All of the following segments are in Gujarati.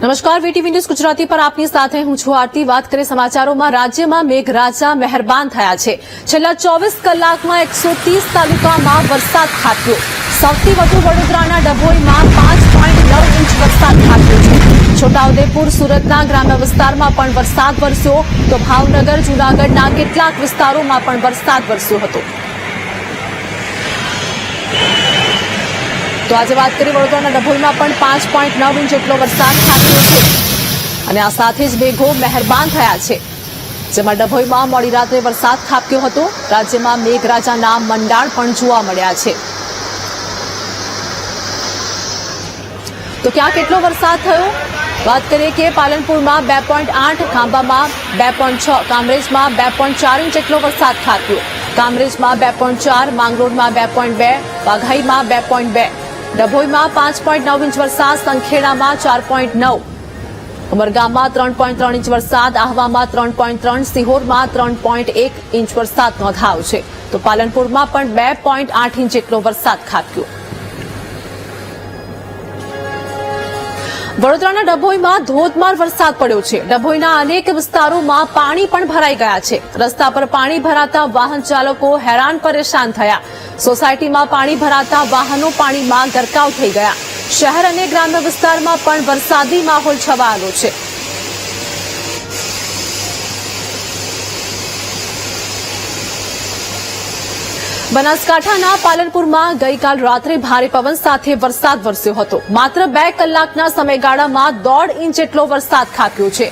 નમસ્કાર, વીટીવી ન્યૂઝ ગુજરાતી પર આપની સાથે હું છું આરતી। વાત કરીએ સમાચારોમાં। રાજ્યમાં મેઘરાજા મહેરબાન થયા છે। છેલ્લા 24 કલાકમાં 130 તાલુકામાં વરસાદ ખાબક્યો। સૌથી વધુ વડોદરાના ડભોઈમાં 5.9 ઇંચ વરસાદ ખાબક્યો છે। છોટાઉદેપુર, સુરતના ગ્રામ્ય વિસ્તારમાં પણ વરસાદ વરસ્યો તો ભાવનગર, જૂનાગઢના કેટલાક વિસ્તારોમાં પણ વરસાદ વરસ્યો હતો। તો આજે વાત કરીએ વડોદરાના ડભોઈમાં પણ 5.9 ઇંચ જેટલો વરસાદ ખાબક્યો છે અને આ સાથે જ મેઘો મહેરબાન થયા છે, જેમાં ડભોઈમાં મોડી રાત્રે વરસાદ ખાબક્યો હતો। રાજ્યમાં મેઘરાજાના મંડાણ પણ જોવા મળ્યા છે। તો ક્યાં કેટલો વરસાદ થયો? વાત કરીએ કે પાલનપુરમાં 2.8, ખાંભામાં 2.6, કામરેજમાં 2.4 ઇંચ જેટલો વરસાદ ખાબક્યો। કામરેજમાં 2.4, માંગરોળમાં 2.2, વાઘાઈમાં 2.2, ડભોઈમાં 5.9 ઇંચ વરસાદ, સંખેડામાં 4.9, ઉમરગામમાં 3.3 ઇંચ વરસાદ, આહવામાં 3.3, સિહોરમાં 3.1 ઇંચ વરસાદ નોંધાયો છે। તો પાલનપુરમાં પણ 2.8 ઇંચ જેટલો વરસાદ ખાબક્યો। વડોદરાના ડભોઈમાં ધોધમાર વરસાદ પડ્યો છે। ડભોઈના અનેક વિસ્તારોમાં પાણી પણ ભરાઈ ગયા છે। રસ્તા પર પાણી ભરાતા વાહન ચાલકો હેરાન પરેશાન થયા। સોસાયટીમાં પાણી ભરાતા વાહનો પાણીમાં ગરકાવ થઈ ગયા। શહેર અને ગ્રામ્ય વિસ્તારમાં પણ વરસાદી માહોલ છવાયેલો છે। બનાસકાંઠાના પાલનપુરમાં ગઈકાલ રાત્રે ભારે પવન સાથે વરસાદ વરસ્યો હતો। માત્ર 2 કલાકના સમયગાળામાં 1.5 ઇંચ જેટલો વરસાદ ખાબક્યો છે।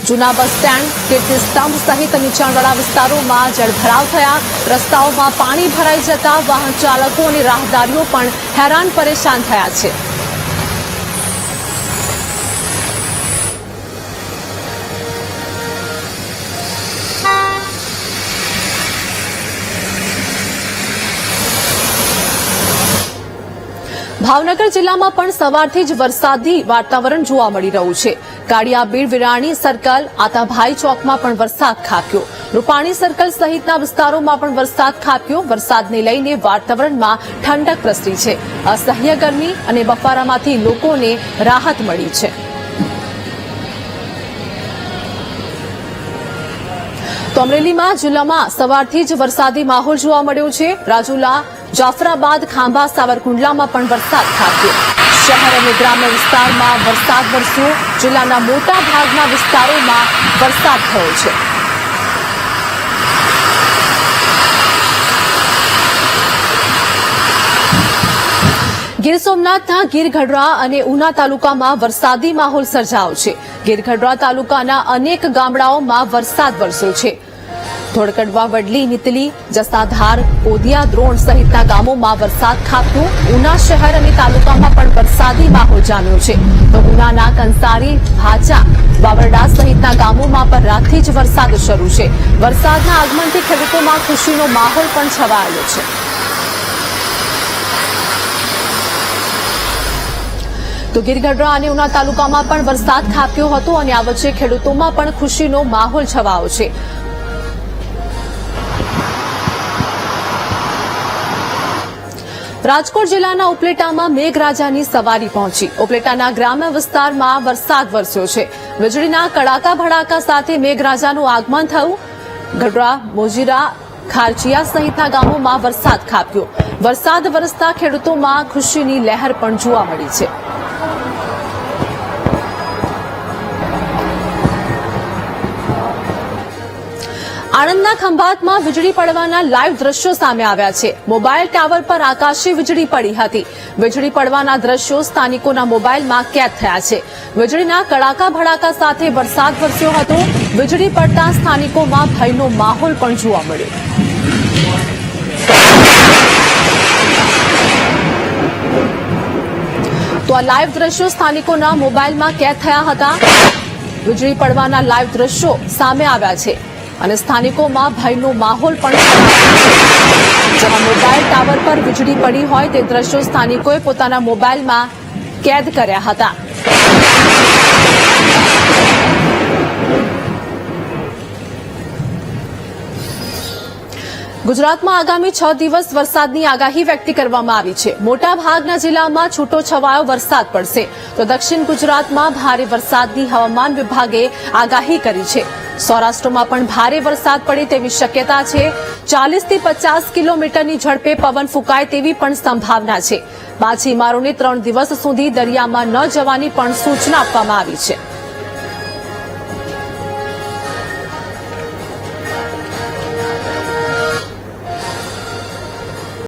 જૂના બસ સ્ટેન્ડ, કીર્તિસ્તંભ સહિત નીચાણવાળા વિસ્તારોમાં જળભરાવ થયા। રસ્તાઓમાં પાણી ભરાઈ જતા વાહન ચાલકો અને રાહદારીઓ પણ હેરાન પરેશાન થયા છે। ભાવનગર જિલ્લામાં પણ સવારથી જ વરસાદી વાતાવરણ જોવા મળી રહ્યું છે। કાળિયાબીડ, વિરાણી સર્કલ, આતાભાઈ ચોકમાં પણ વરસાદ ખાબક્યો। રૂપાણી સર્કલ સહિતના વિસ્તારોમાં પણ વરસાદ ખાબક્યો। વરસાદને લઈને વાતાવરણમાં ઠંડક પ્રસરી છે। અસહ્ય ગરમી અને બફારામાંથી લોકોને રાહત મળી છે। તો અમરેલીમાં જિલ્લામાં સવારથી જ વરસાદી માહોલ જોવા મળ્યો છે। રાજુલા, જાફરાબાદ, ખાંભા, સાવરકુંડલામાં પણ વરસાદ ખાબક્યો। શહેર અને ગ્રામ્ય વિસ્તારમાં વરસાદ વરસ્યો। જિલ્લાના મોટા ભાગના વિસ્તારોમાં વરસાદ થયો છે। ગીર સોમનાથના ગીરગઢડા અને ઉના તાલુકામાં વરસાદી માહોલ સર્જાયો છે। ગીરગઢડા તાલુકાના અનેક ગામડાઓમાં વરસાદ વરસ્યો છે। ધોળકડવા, વડલી, નીતલી, જસાધાર, કોદિયા, દ્રોણ સહિતના ગામોમાં વરસાદ ખાબક્યો। ઉના શહેર અને તાલુકામાં પણ વરસાદી માહોલ જામ્યો છે। તો ઉનાના કંસારી, ભાચા, બાવરડા સહિતના ગામોમાં પણ રાતથી જ વરસાદ શરૂ છે। વરસાદના આગમનથી ખેડૂતોમાં ખુશીનો માહોલ પણ છવાયેલો છે। તો ગીરગઢડા અને ઉના તાલુકામાં પણ વરસાદ ખાબક્યો હતો અને આ વચ્ચે ખેડૂતોમાં પણ ખુશીનો માહોલ છવાયો છે। રાજકોટ જિલ્લાના ઉપલેટામાં મેઘરાજાની સવારી પહોંચી। ઉપલેટાના ગ્રામ્ય વિસ્તારમાં વરસાદ વરસ્યો છે। વીજળીના કડાકા ભડાકા સાથે મેઘરાજાનું આગમન થયું। ગઢડા, મોજીરા, ખારચિયા સહિતના ગામોમાં વરસાદ ખાબક્યો। વરસાદ વરસતા ખેડૂતોમાં ખુશીની લહેર પણ જોવા મળી છે। આણંદના ખંભાતમાં વીજળી પડવાના લાઈવ દ્રશ્યો સામે આવ્યા છે। મોબાઈલ ટાવર પર આકાશી વીજળી પડી હતી। વીજળી પડવાના દ્રશ્યો સ્થાનિકોના મોબાઈલમાં કેદ થયા છે। વીજળીના કડાકા ભડાકા સાથે વરસાદ વરસ્યો હતો। વીજળી પડતા સ્થાનિકોમાં ભયનો માહોલ પણ જોવા મળ્યો। તો આ લાઈવ દ્રશ્યો સ્થાનિકોના મોબાઈલમાં કેદ થયા હતા। વીજળી પડવાના લાઈવ દ્રશ્યો સામે આવ્યા છે અને સ્થાનિકોમાં ભયનો માહોલ પણ જેમાં મોબાઈલ ટાવર પર વીજળી પડી હોય તે દ્રશ્યો સ્થાનિકોએ પોતાના મોબાઈલમાં કેદ કર્યા હતા। ગુજરાતમાં આગામી 6 દિવસ વરસાદની આગાહી વ્યક્ત કરવામાં આવી છે. મોટા ભાગના જિલ્લામાં છૂટો છવાયો વરસાદ પડશે તો દક્ષિણ ગુજરાતમાં ભારે વરસાદની હવામાન વિભાગે આગાહી કરી છે. સૌરાષ્ટ્રમાં પણ ભારે વરસાદ પડે તેવી શક્યતા છે. 40 થી 50 કિલોમીટરની ઝડપે પવન ફૂંકાય તેવી પણ સંભાવના છે. માછીમારોને 3 દિવસ સુધી દરિયામાં ન જવાની પણ સૂચના આપવામાં આવી છે.